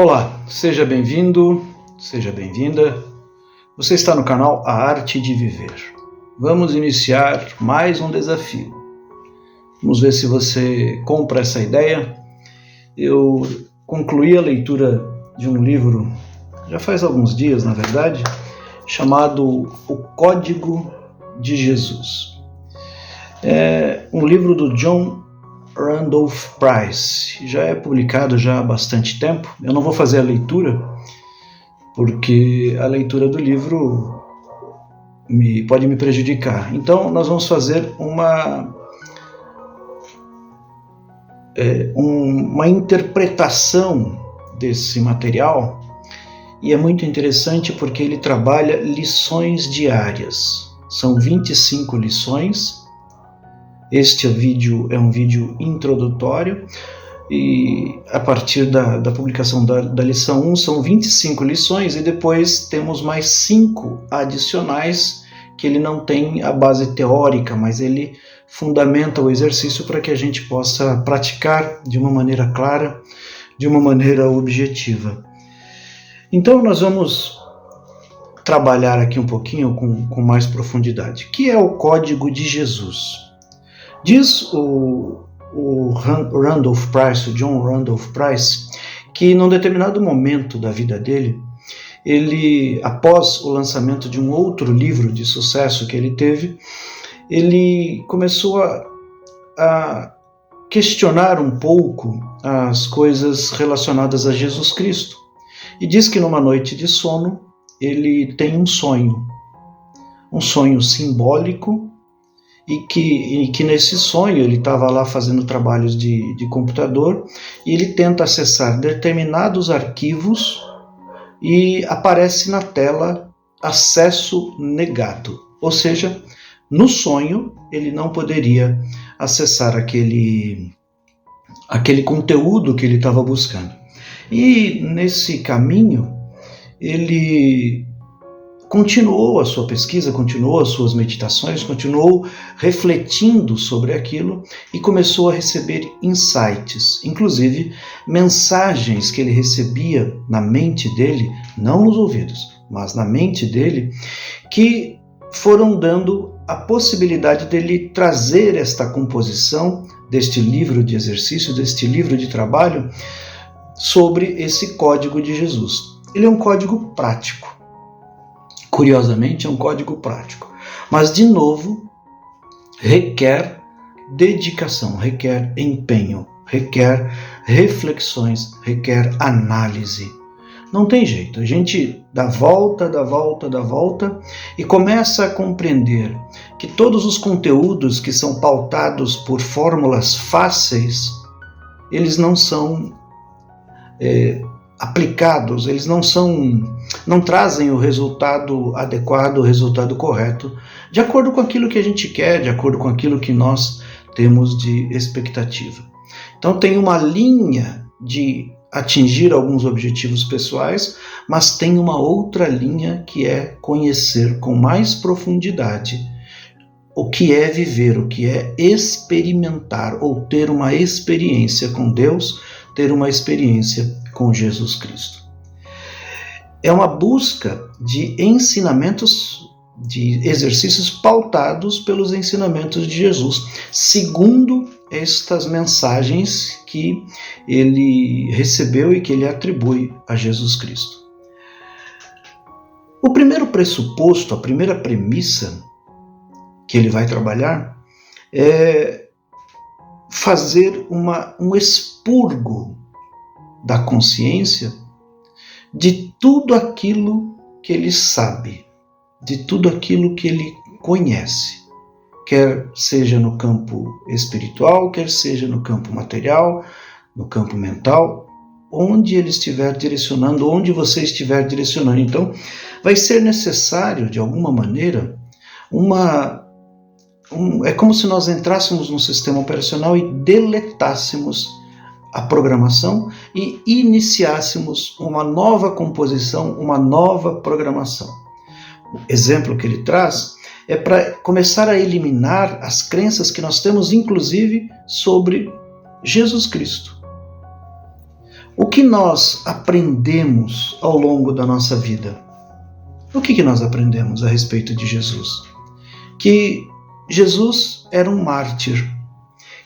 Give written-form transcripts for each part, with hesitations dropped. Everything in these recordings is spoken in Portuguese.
Olá, seja bem-vindo, seja bem-vinda. Você está no canal A Arte de Viver. Vamos iniciar mais um desafio. Vamos ver se você compra essa ideia. Eu concluí a leitura de um livro, já faz alguns dias, na verdade, chamado O Código de Jesus. É um livro do John Randolph Price, já é publicado já há bastante tempo. Eu não vou fazer a leitura, porque a leitura do livro pode me prejudicar. Então nós vamos fazer uma interpretação desse material, e é muito interessante porque ele trabalha lições diárias. São 25 lições. Este vídeo é um vídeo introdutório, e a partir da publicação da lição 1 são 25 lições, e depois temos mais 5 adicionais que ele não tem a base teórica, mas ele fundamenta o exercício para que a gente possa praticar de uma maneira clara, de uma maneira objetiva. Então nós vamos trabalhar aqui um pouquinho com mais profundidade. O que é o Código de Jesus? Diz o Randolph Price, o John Randolph Price, que num determinado momento da vida dele, ele, após o lançamento de um outro livro de sucesso que ele teve, ele começou a questionar um pouco as coisas relacionadas a Jesus Cristo. E diz que numa noite de sono, ele tem um sonho simbólico, e que nesse sonho ele estava lá fazendo trabalhos de computador, e ele tenta acessar determinados arquivos e aparece na tela acesso negado, ou seja, no sonho ele não poderia acessar aquele conteúdo que ele estava buscando. E nesse caminho ele continuou a sua pesquisa, continuou as suas meditações, continuou refletindo sobre aquilo e começou a receber insights, inclusive mensagens que ele recebia na mente dele, não nos ouvidos, mas na mente dele, que foram dando a possibilidade dele trazer esta composição deste livro de exercício, deste livro de trabalho, sobre esse código de Jesus. Ele é um código prático. Curiosamente, é um código prático, mas, de novo, requer dedicação, requer empenho, requer reflexões, requer análise. Não tem jeito, a gente dá volta e começa a compreender que todos os conteúdos que são pautados por fórmulas fáceis, eles não são aplicados, eles não trazem o resultado adequado, o resultado correto, de acordo com aquilo que a gente quer, de acordo com aquilo que nós temos de expectativa. Então tem uma linha de atingir alguns objetivos pessoais, mas tem uma outra linha que é conhecer com mais profundidade o que é viver, o que é experimentar, ou ter uma experiência com Deus, ter uma experiência com Jesus Cristo. É uma busca de ensinamentos, de exercícios pautados pelos ensinamentos de Jesus, segundo estas mensagens que ele recebeu e que ele atribui a Jesus Cristo. O primeiro pressuposto, a primeira premissa que ele vai trabalhar é fazer um expurgo da consciência de tudo aquilo que ele sabe, de tudo aquilo que ele conhece, quer seja no campo espiritual, quer seja no campo material, no campo mental, onde ele estiver direcionando, onde você estiver direcionando. Então, vai ser necessário, de alguma maneira, é como se nós entrássemos num sistema operacional e deletássemos a programação e iniciássemos uma nova composição, uma nova programação. O exemplo que ele traz é para começar a eliminar as crenças que nós temos, inclusive, sobre Jesus Cristo. O que nós aprendemos ao longo da nossa vida? O que nós aprendemos a respeito de Jesus? Que Jesus era um mártir,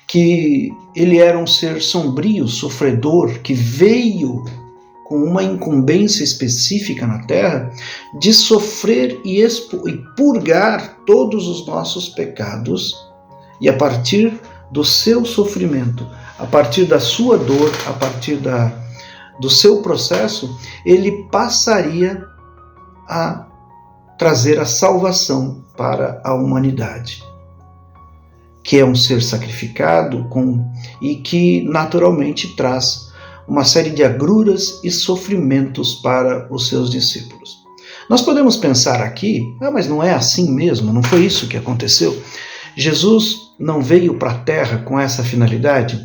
que ele era um ser sombrio, sofredor, que veio com uma incumbência específica na terra de sofrer e purgar todos os nossos pecados, e a partir do seu sofrimento, a partir da sua dor, a partir do seu processo, ele passaria a trazer a salvação para a humanidade, que é um ser sacrificado e que naturalmente traz uma série de agruras e sofrimentos para os seus discípulos. Nós podemos pensar aqui, mas não é assim mesmo, não foi isso que aconteceu. Jesus não veio para a terra com essa finalidade?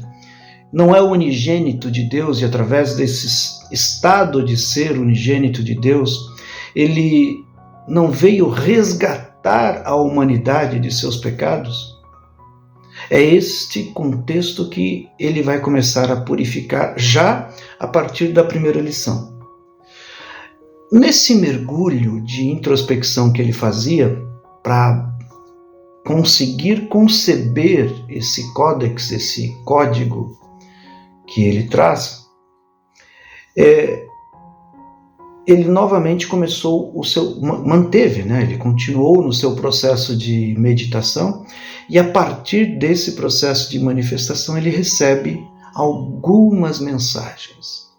Não é o unigênito de Deus, e através desse estado de ser unigênito de Deus, ele não veio resgatar a humanidade de seus pecados? É este contexto que ele vai começar a purificar já a partir da primeira lição. Nesse mergulho de introspecção que ele fazia para conseguir conceber esse códex, esse código que ele traz, ele novamente começou ele continuou no seu processo de meditação, e a partir desse processo de manifestação ele recebe algumas mensagens.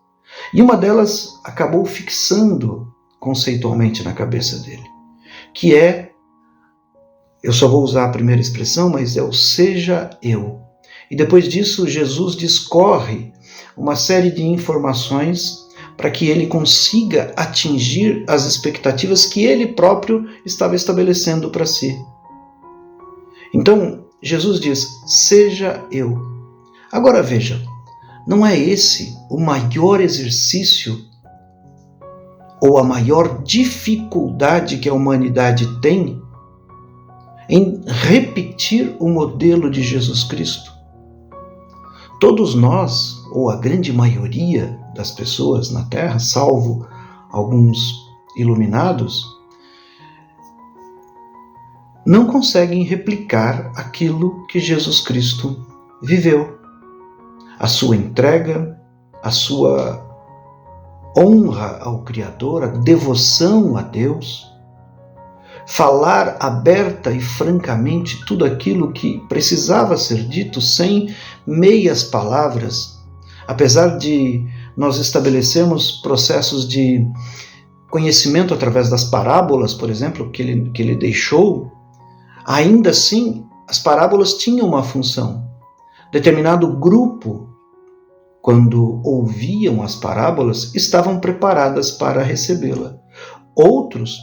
E uma delas acabou fixando conceitualmente na cabeça dele, que eu só vou usar a primeira expressão, mas é o seja eu. E depois disso Jesus discorre uma série de informações para que ele consiga atingir as expectativas que ele próprio estava estabelecendo para si. Então, Jesus diz, seja eu. Agora veja, não é esse o maior exercício ou a maior dificuldade que a humanidade tem em repetir o modelo de Jesus Cristo? Todos nós, ou a grande maioria das pessoas na Terra, salvo alguns iluminados, não conseguem replicar aquilo que Jesus Cristo viveu. A sua entrega, a sua honra ao Criador, a devoção a Deus, falar aberta e francamente tudo aquilo que precisava ser dito sem meias palavras, apesar de nós estabelecemos processos de conhecimento através das parábolas, por exemplo, que ele deixou, ainda assim as parábolas tinham uma função. Determinado grupo, quando ouviam as parábolas, estavam preparadas para recebê-la. Outros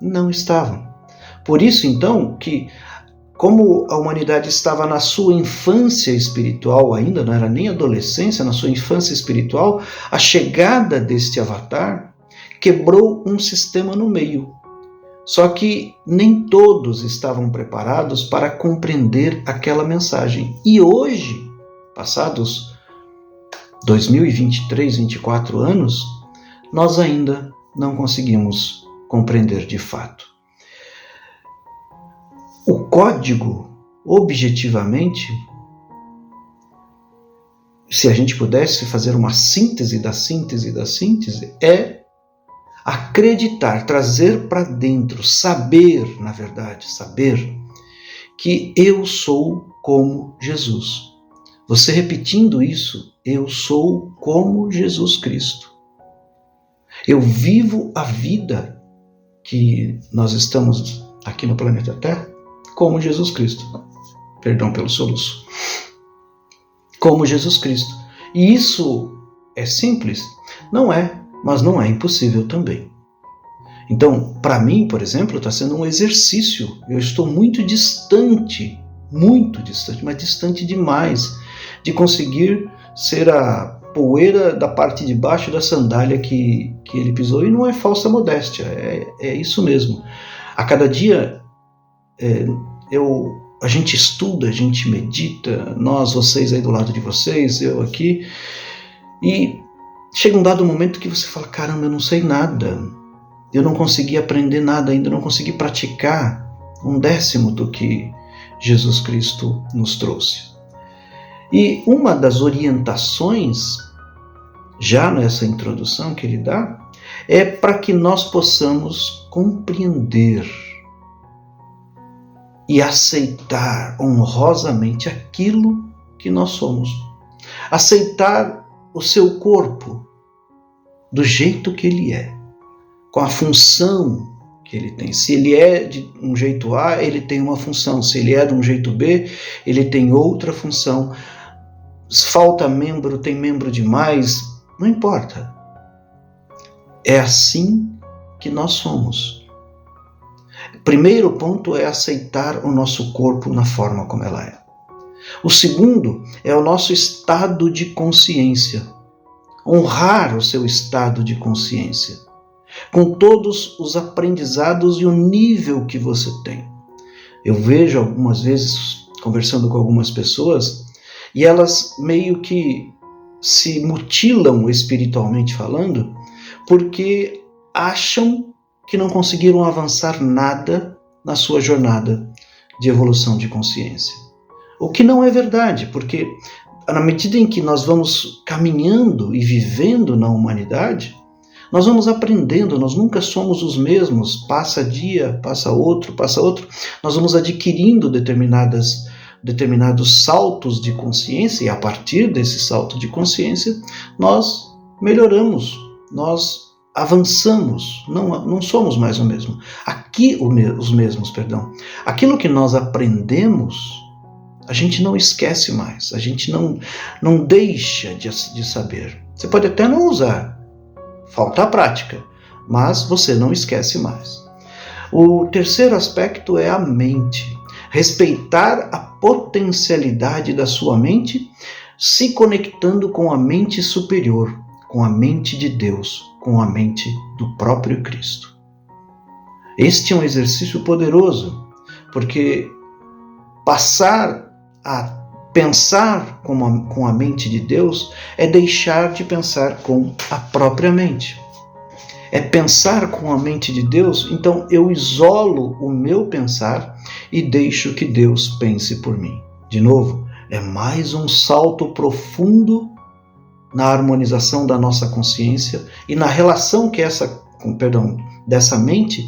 não estavam. Por isso, então, que como a humanidade estava na sua infância espiritual ainda, não era nem adolescência, na sua infância espiritual, a chegada deste avatar quebrou um sistema no meio. Só que nem todos estavam preparados para compreender aquela mensagem. E hoje, passados 2023, 24 anos, nós ainda não conseguimos compreender de fato. O código, objetivamente, se a gente pudesse fazer uma síntese da síntese da síntese, é acreditar, trazer para dentro, saber, na verdade, saber que eu sou como Jesus. Você repetindo isso, eu sou como Jesus Cristo. Eu vivo a vida que nós estamos aqui no planeta Terra como Jesus Cristo. Perdão pelo soluço. Como Jesus Cristo. E isso é simples? Não é, mas não é impossível também. Então, para mim, por exemplo, está sendo um exercício. Eu estou muito distante, mas distante demais de conseguir ser a poeira da parte de baixo da sandália que ele pisou. E não é falsa modéstia, é isso mesmo. A cada dia a gente estuda, a gente medita, nós, vocês aí do lado de vocês, eu aqui, e chega um dado momento que você fala, caramba, eu não sei nada, eu não consegui aprender nada ainda, não consegui praticar 1/10 do que Jesus Cristo nos trouxe. E uma das orientações, já nessa introdução que ele dá, é para que nós possamos compreender e aceitar honrosamente aquilo que nós somos. Aceitar o seu corpo do jeito que ele é, com a função que ele tem. Se ele é de um jeito A, ele tem uma função. Se ele é de um jeito B, ele tem outra função. Se falta membro, tem membro demais, não importa. É assim que nós somos. O primeiro ponto é aceitar o nosso corpo na forma como ela é. O segundo é o nosso estado de consciência. Honrar o seu estado de consciência, com todos os aprendizados e o nível que você tem. Eu vejo algumas vezes, conversando com algumas pessoas, e elas meio que se mutilam espiritualmente falando, porque acham que não conseguiram avançar nada na sua jornada de evolução de consciência. O que não é verdade, porque na medida em que nós vamos caminhando e vivendo na humanidade, nós vamos aprendendo, nós nunca somos os mesmos, passa dia, passa outro, nós vamos adquirindo determinados saltos de consciência, e a partir desse salto de consciência, nós melhoramos, nós avançamos, não somos mais o mesmo. Os mesmos. Aquilo que nós aprendemos, a gente não esquece mais, a gente não deixa de saber. Você pode até não usar, falta a prática, mas você não esquece mais. O terceiro aspecto é a mente. Respeitar a potencialidade da sua mente, se conectando com a mente superior, com a mente de Deus, com a mente do próprio Cristo. Este é um exercício poderoso, porque passar a pensar com a mente de Deus é deixar de pensar com a própria mente. É pensar com a mente de Deus, então eu isolo o meu pensar e deixo que Deus pense por mim. De novo, é mais um salto profundo na harmonização da nossa consciência e na relação que dessa mente,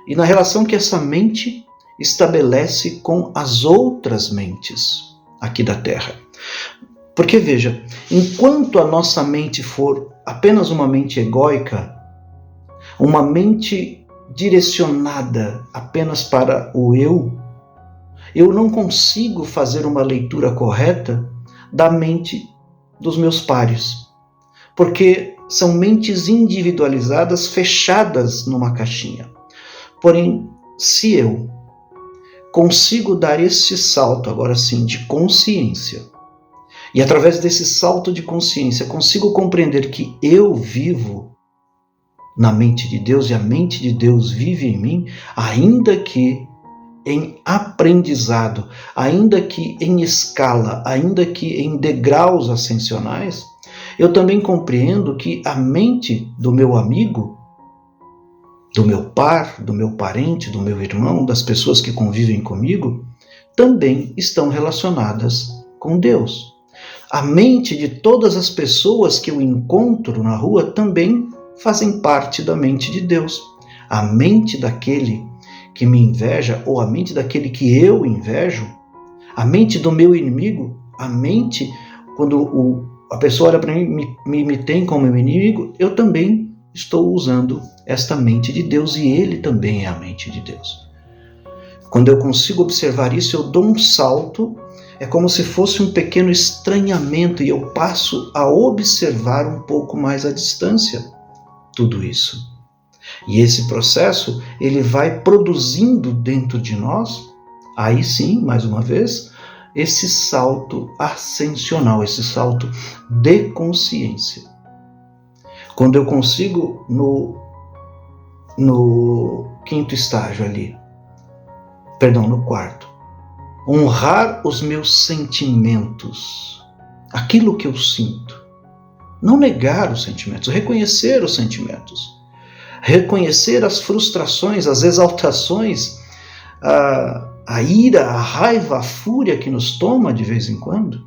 e na relação que essa mente estabelece com as outras mentes aqui da Terra. Porque veja, enquanto a nossa mente for apenas uma mente egóica, uma mente direcionada apenas para o eu não consigo fazer uma leitura correta da mente dos meus pares, porque são mentes individualizadas, fechadas numa caixinha. Porém, se eu consigo dar esse salto, agora sim, de consciência, e através desse salto de consciência consigo compreender que eu vivo na mente de Deus e a mente de Deus vive em mim, ainda que em aprendizado, ainda que em escala, ainda que em degraus ascensionais, eu também compreendo que a mente do meu amigo, do meu par, do meu parente, do meu irmão, das pessoas que convivem comigo, também estão relacionadas com Deus. A mente de todas as pessoas que eu encontro na rua também fazem parte da mente de Deus. A mente daquele que me inveja, ou a mente daquele que eu invejo, a mente do meu inimigo, a mente, quando a pessoa olha para mim e me tem como meu inimigo, eu também estou usando esta mente de Deus e ele também é a mente de Deus. Quando eu consigo observar isso, eu dou um salto, é como se fosse um pequeno estranhamento e eu passo a observar um pouco mais à distância tudo isso. E esse processo, ele vai produzindo dentro de nós, aí sim, mais uma vez, esse salto ascensional, esse salto de consciência. Quando eu consigo, no quinto estágio ali, no quarto, honrar os meus sentimentos, aquilo que eu sinto, Não negar os sentimentos, reconhecer os sentimentos. Reconhecer as frustrações, as exaltações, a ira, a raiva, a fúria que nos toma de vez em quando.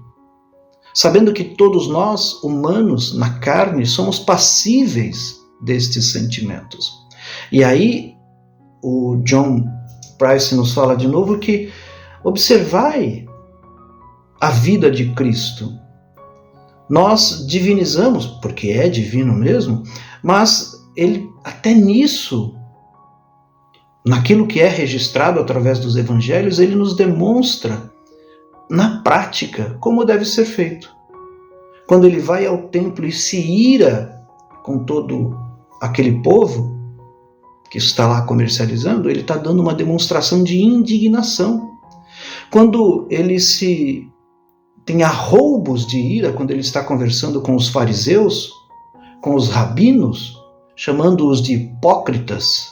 Sabendo que todos nós, humanos, na carne, somos passíveis destes sentimentos. E aí, o John Price nos fala de novo que observai a vida de Cristo. Nós divinizamos, porque é divino mesmo, mas ele, até nisso, naquilo que é registrado através dos evangelhos, ele nos demonstra na prática como deve ser feito. Quando ele vai ao templo e se ira com todo aquele povo que está lá comercializando, ele está dando uma demonstração de indignação. Quando ele tem arroubos de ira, quando ele está conversando com os fariseus, com os rabinos, chamando-os de hipócritas,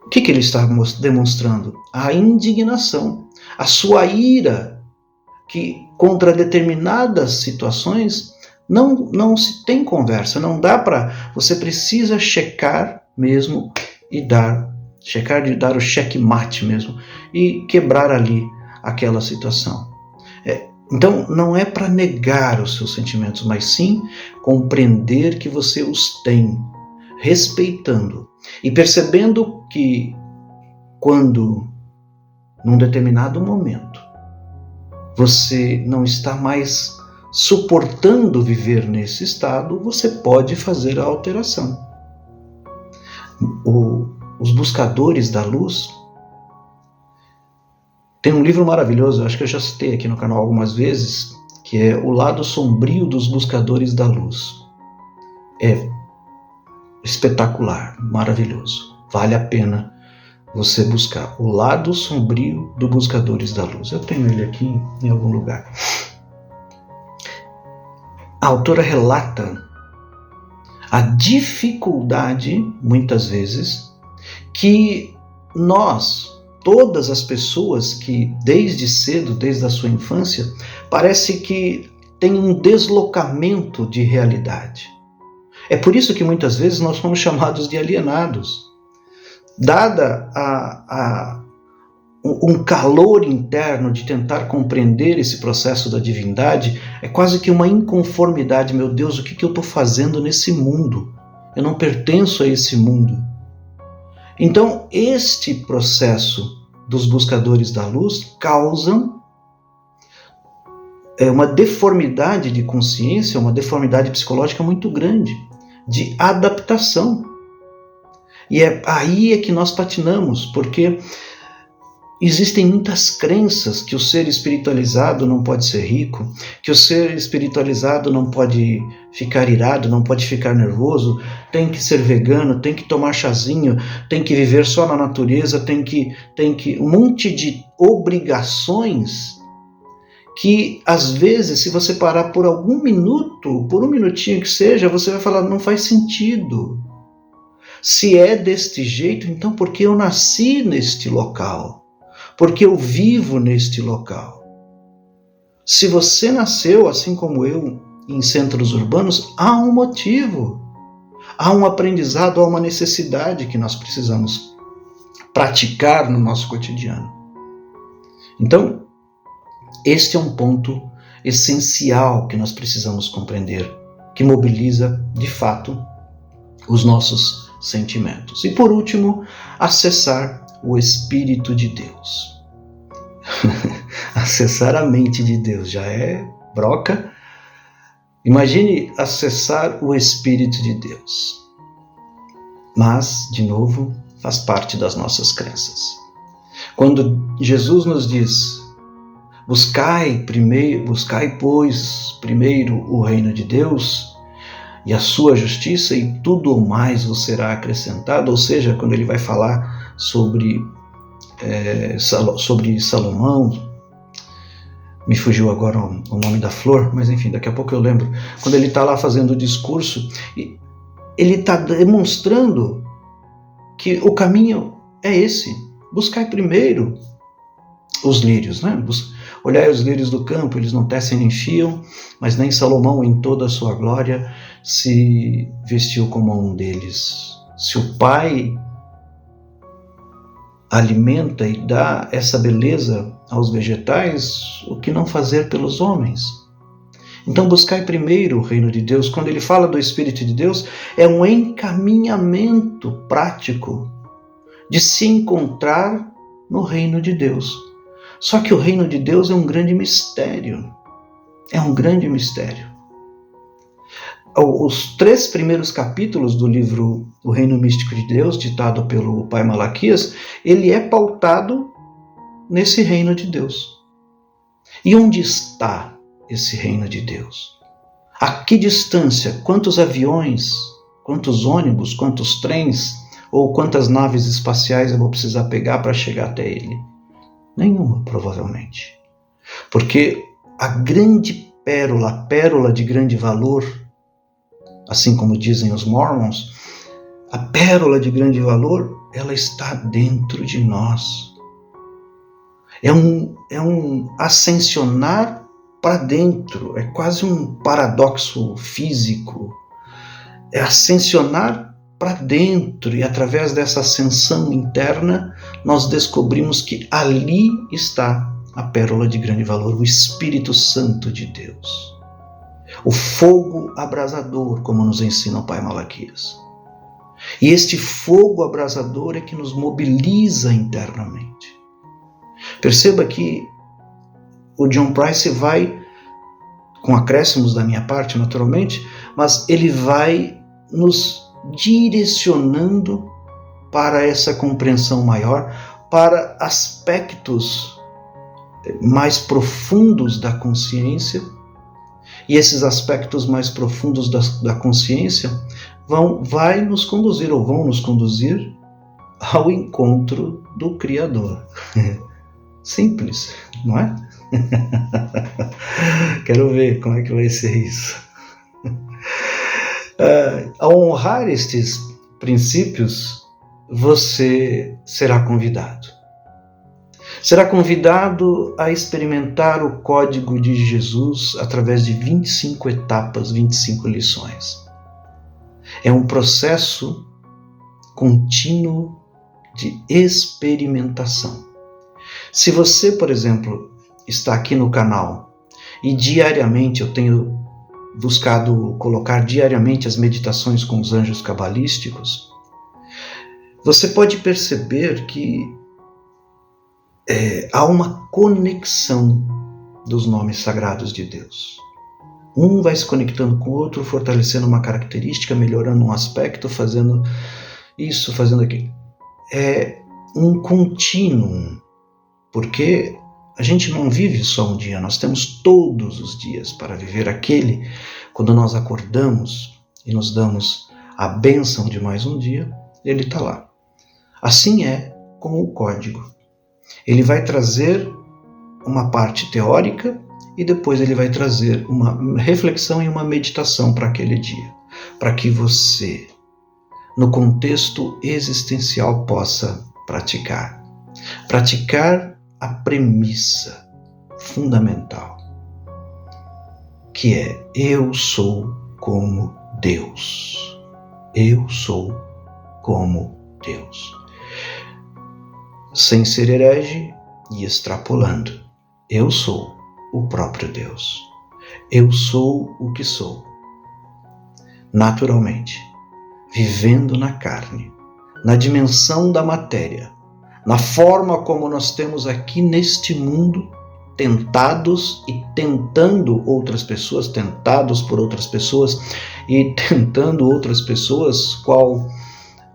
o que ele está demonstrando? A indignação, a sua ira, que contra determinadas situações não se tem conversa, não dá para... Você precisa checar mesmo e dar o checkmate mesmo e quebrar ali aquela situação. Então, não é para negar os seus sentimentos, mas sim compreender que você os tem, respeitando e percebendo que quando, num determinado momento, você não está mais suportando viver nesse estado, você pode fazer a alteração. Os buscadores da luz, tem um livro maravilhoso, acho que eu já citei aqui no canal algumas vezes, que é O Lado Sombrio dos Buscadores da Luz. É espetacular, maravilhoso. Vale a pena você buscar. O Lado Sombrio dos Buscadores da Luz. Eu tenho ele aqui em algum lugar. A autora relata a dificuldade, muitas vezes, que todas as pessoas que desde cedo, desde a sua infância, parece que tem um deslocamento de realidade. É por isso que muitas vezes nós somos chamados de alienados. Dada um calor interno de tentar compreender esse processo da divindade, é quase que uma inconformidade. Meu Deus, o que eu estou fazendo nesse mundo? Eu não pertenço a esse mundo. Então, este processo dos buscadores da luz causam uma deformidade de consciência, uma deformidade psicológica muito grande, de adaptação. E aí é que nós patinamos, porque existem muitas crenças que o ser espiritualizado não pode ser rico, que o ser espiritualizado não pode ficar irado, não pode ficar nervoso, tem que ser vegano, tem que tomar chazinho, tem que viver só na natureza, tem que um monte de obrigações que, às vezes, se você parar por algum minuto, por um minutinho que seja, você vai falar, não faz sentido. Se é deste jeito, então por que eu nasci neste local? Porque eu vivo neste local. Se você nasceu, assim como eu, em centros urbanos, há um motivo, há um aprendizado, há uma necessidade que nós precisamos praticar no nosso cotidiano. Então, este é um ponto essencial que nós precisamos compreender, que mobiliza, de fato, os nossos sentimentos. E, por último, acessar o Espírito de Deus. Acessar a mente de Deus já é broca. Imagine acessar o Espírito de Deus. Mas, de novo, faz parte das nossas crenças. Quando Jesus nos diz, buscai, pois, primeiro o reino de Deus e a sua justiça, e tudo o mais vos será acrescentado, ou seja, quando ele vai falar sobre Salomão, me fugiu agora o nome da flor, mas enfim, daqui a pouco eu lembro, quando ele está lá fazendo o discurso, ele está demonstrando que o caminho é esse, buscai primeiro os lírios, né? Olhai os lírios do campo, eles não tecem nem fiam, mas nem Salomão em toda a sua glória se vestiu como um deles. Se o Pai alimenta e dá essa beleza aos vegetais, o que não fazer pelos homens? Então buscai primeiro o reino de Deus. Quando ele fala do Espírito de Deus, é um encaminhamento prático de se encontrar no reino de Deus. Só que o reino de Deus é um grande mistério. É um grande mistério. Os 3 primeiros capítulos do livro O Reino Místico de Deus, ditado pelo pai Malaquias, ele é pautado nesse reino de Deus. E onde está esse reino de Deus? A que distância? Quantos aviões, quantos ônibus, quantos trens ou quantas naves espaciais eu vou precisar pegar para chegar até ele? Nenhuma, provavelmente. Porque a grande pérola, a pérola de grande valor, assim como dizem os Mormons, a pérola de grande valor, ela está dentro de nós. É um ascensionar para dentro, é quase um paradoxo físico. É ascensionar para dentro, e através dessa ascensão interna, nós descobrimos que ali está a pérola de grande valor, o Espírito Santo de Deus. O fogo abrasador, como nos ensina o pai Malaquias. E este fogo abrasador é que nos mobiliza internamente. Perceba que o John Price vai, com acréscimos da minha parte, naturalmente, mas ele vai nos direcionando para essa compreensão maior, para aspectos mais profundos da consciência. E esses aspectos mais profundos da consciência vão nos conduzir ao encontro do Criador. Simples, não é? Quero ver como é que vai ser isso. Ao honrar estes princípios, você será convidado. Será convidado a experimentar o código de Jesus através de 25 etapas, 25 lições. É um processo contínuo de experimentação. Se você, por exemplo, está aqui no canal e diariamente eu tenho buscado colocar diariamente as meditações com os anjos cabalísticos, você pode perceber que há uma conexão dos nomes sagrados de Deus. Um vai se conectando com o outro, fortalecendo uma característica, melhorando um aspecto, fazendo isso, fazendo aquilo. É um contínuo, porque a gente não vive só um dia, nós temos todos os dias para viver aquele. Quando nós acordamos e nos damos a bênção de mais um dia, ele está lá. Assim é com o código. Ele vai trazer uma parte teórica e depois ele vai trazer uma reflexão e uma meditação para aquele dia, para que você, no contexto existencial, possa praticar. Praticar a premissa fundamental, que é: eu sou como Deus. Eu sou como Deus. Sem ser herege e extrapolando, eu sou o próprio Deus. Eu sou o que sou. Naturalmente, vivendo na carne, na dimensão da matéria, na forma como nós temos aqui neste mundo, tentados e tentando outras pessoas, tentados por outras pessoas e tentando outras pessoas, qual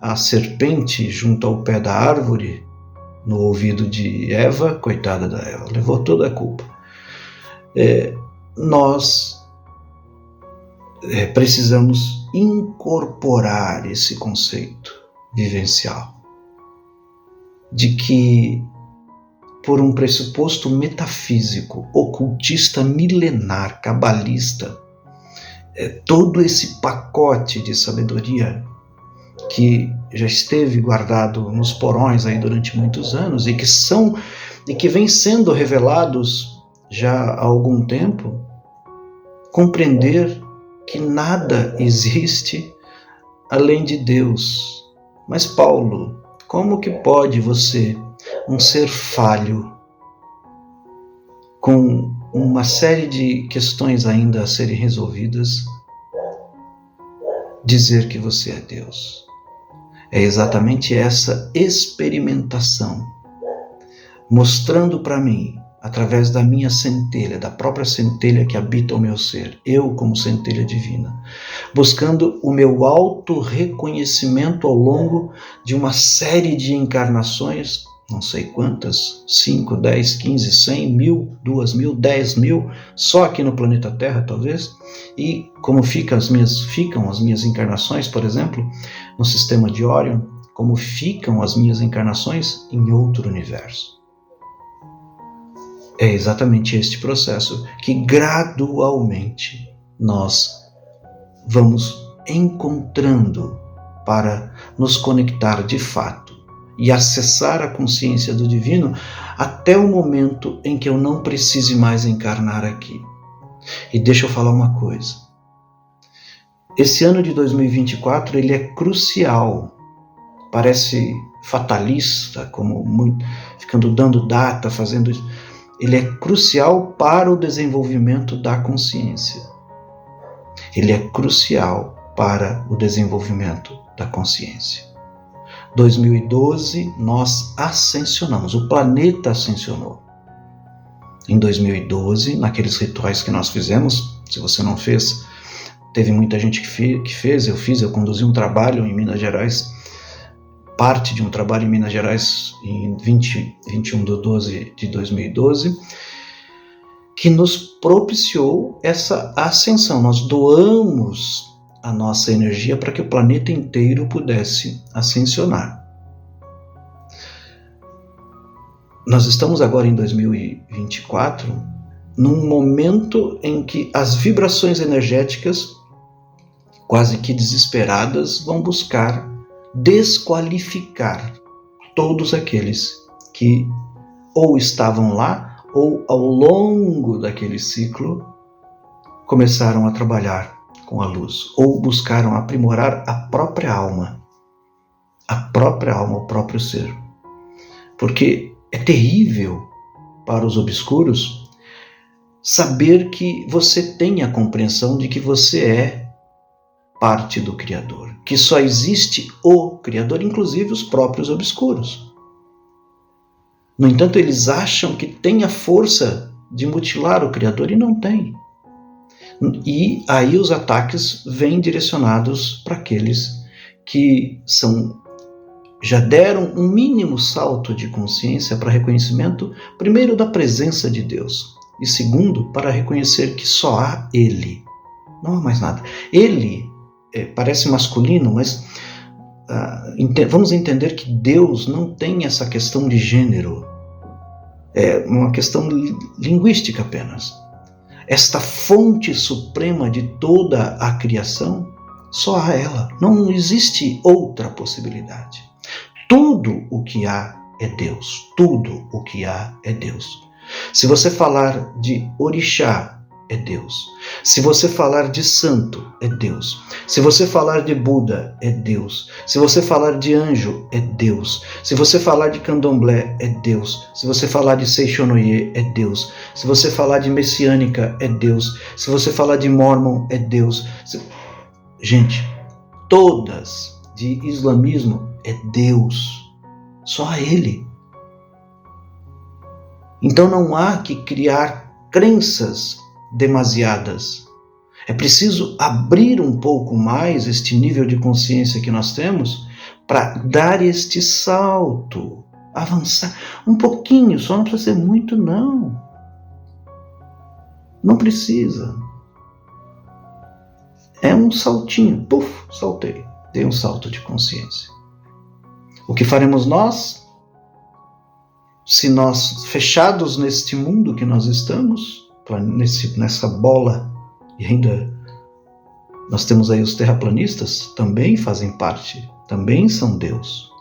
a serpente junto ao pé da árvore, no ouvido de Eva, coitada da Eva, levou toda a culpa. Nós precisamos incorporar esse conceito vivencial de que, por um pressuposto metafísico, ocultista, milenar, cabalista, todo esse pacote de sabedoria que já esteve guardado nos porões aí durante muitos anos e que vem sendo revelados já há algum tempo, compreender que nada existe além de Deus. Mas Paulo, como que pode você, um ser falho, com uma série de questões ainda a serem resolvidas, dizer que você é Deus? É exatamente essa experimentação, mostrando para mim, através da minha centelha, da própria centelha que habita o meu ser, eu como centelha divina, buscando o meu auto-reconhecimento ao longo de uma série de encarnações, não sei quantas, 5, 10, 15, 100, 1000, 2000, 10.000, só aqui no planeta Terra talvez, e como ficam as minhas encarnações, por exemplo, no sistema de Órion, como ficam as minhas encarnações em outro universo. É exatamente este processo que gradualmente nós vamos encontrando para nos conectar de fato e acessar a consciência do divino até o momento em que eu não precise mais encarnar aqui. E deixa eu falar uma coisa. Esse ano de 2024 ele é crucial. Parece fatalista, como muito, ficando dando data, fazendo isso. Ele é crucial para o desenvolvimento da consciência. Ele é crucial para o desenvolvimento da consciência. 2012 nós ascensionamos, o planeta ascensionou. Em 2012, naqueles rituais que nós fizemos, se você não fez, teve muita gente que fez, eu conduzi um trabalho em Minas Gerais, parte de um trabalho em Minas Gerais em 21/12 de 2012, que nos propiciou essa ascensão. Nós doamos a nossa energia para que o planeta inteiro pudesse ascensionar. Nós estamos agora em 2024, num momento em que as vibrações energéticas, quase que desesperadas, vão buscar desqualificar todos aqueles que ou estavam lá ou ao longo daquele ciclo começaram a trabalhar com a luz ou buscaram aprimorar a própria alma, o próprio ser. Porque é terrível para os obscuros saber que você tem a compreensão de que você é parte do Criador, que só existe o Criador, inclusive os próprios obscuros. No entanto, eles acham que tem a força de mutilar o Criador e não tem. E aí os ataques vêm direcionados para aqueles que já deram um mínimo salto de consciência para reconhecimento, primeiro, da presença de Deus, e segundo, para reconhecer que só há Ele, não há mais nada. Ele parece masculino, mas vamos entender que Deus não tem essa questão de gênero, é uma questão linguística apenas. Esta fonte suprema de toda a criação, só há ela, não existe outra possibilidade. Tudo o que há é Deus, tudo o que há é Deus. Se você falar de orixá, é Deus. Se você falar de santo, é Deus. Se você falar de Buda, é Deus. Se você falar de anjo, é Deus. Se você falar de candomblé, é Deus. Se você falar de Seishonoye, é Deus. Se você falar de messiânica, é Deus. Se você falar de mormon, é Deus. Gente, todas de islamismo é Deus. Só a Ele. Então não há que criar crenças demasiadas. É preciso abrir um pouco mais este nível de consciência que nós temos para dar este salto, avançar um pouquinho, só não precisa ser muito, não. Não precisa. É um saltinho, puf, saltei, dei um salto de consciência. O que faremos nós? Se nós, fechados neste mundo que nós estamos, nessa bola, e ainda nós temos aí os terraplanistas, também fazem parte também são Deus.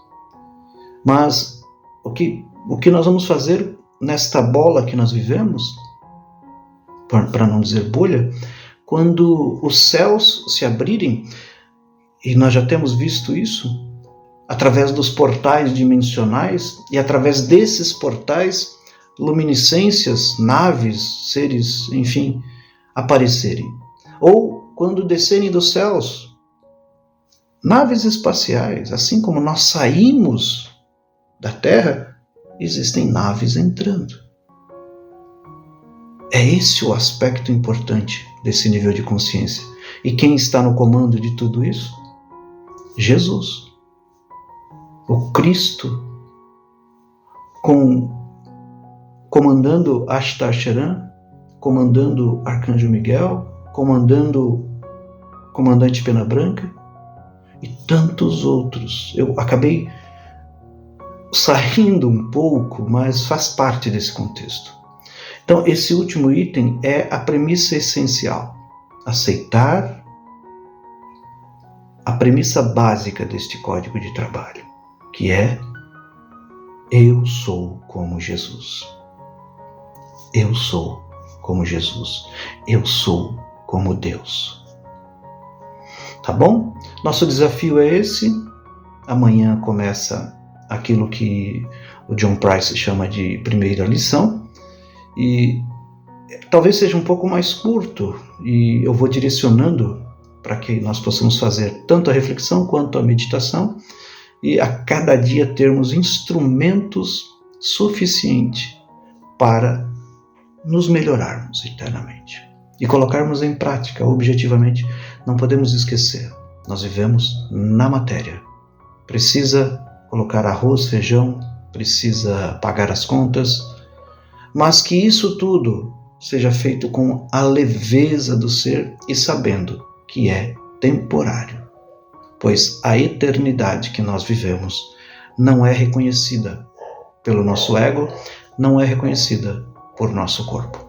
Mas o que nós vamos fazer nesta bola que nós vivemos, para não dizer bolha, quando os céus se abrirem, e nós já temos visto isso, através dos portais dimensionais, e através desses portais, luminiscências, naves, seres, enfim, aparecerem. Ou quando descerem dos céus, naves espaciais, assim como nós saímos da Terra, existem naves entrando. É esse o aspecto importante desse nível de consciência. E quem está no comando de tudo isso? Jesus. O Cristo, comandando Ashtar-Sheran, comandando Arcanjo Miguel, comandando Comandante Pena Branca e tantos outros. Eu acabei saindo um pouco, mas faz parte desse contexto. Então, esse último item é a premissa essencial. Aceitar a premissa básica deste código de trabalho, que é: eu sou como Jesus. Eu sou como Jesus. Eu sou como Deus. Tá bom? Nosso desafio é esse. Amanhã começa aquilo que o John Price chama de primeira lição. E talvez seja um pouco mais curto, e eu vou direcionando para que nós possamos fazer tanto a reflexão quanto a meditação, e a cada dia termos instrumentos suficientes para nos melhorarmos internamente e colocarmos em prática. Objetivamente, não podemos esquecer, nós vivemos na matéria. Precisa colocar arroz, feijão, precisa pagar as contas, mas que isso tudo seja feito com a leveza do ser e sabendo que é temporário, pois a eternidade que nós vivemos não é reconhecida pelo nosso ego, não é reconhecida por nosso corpo.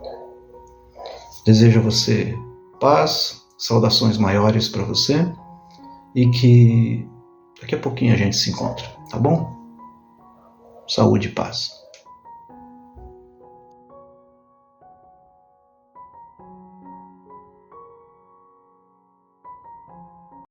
Desejo a você paz, saudações maiores para você, e que daqui a pouquinho a gente se encontra, tá bom? Saúde e paz.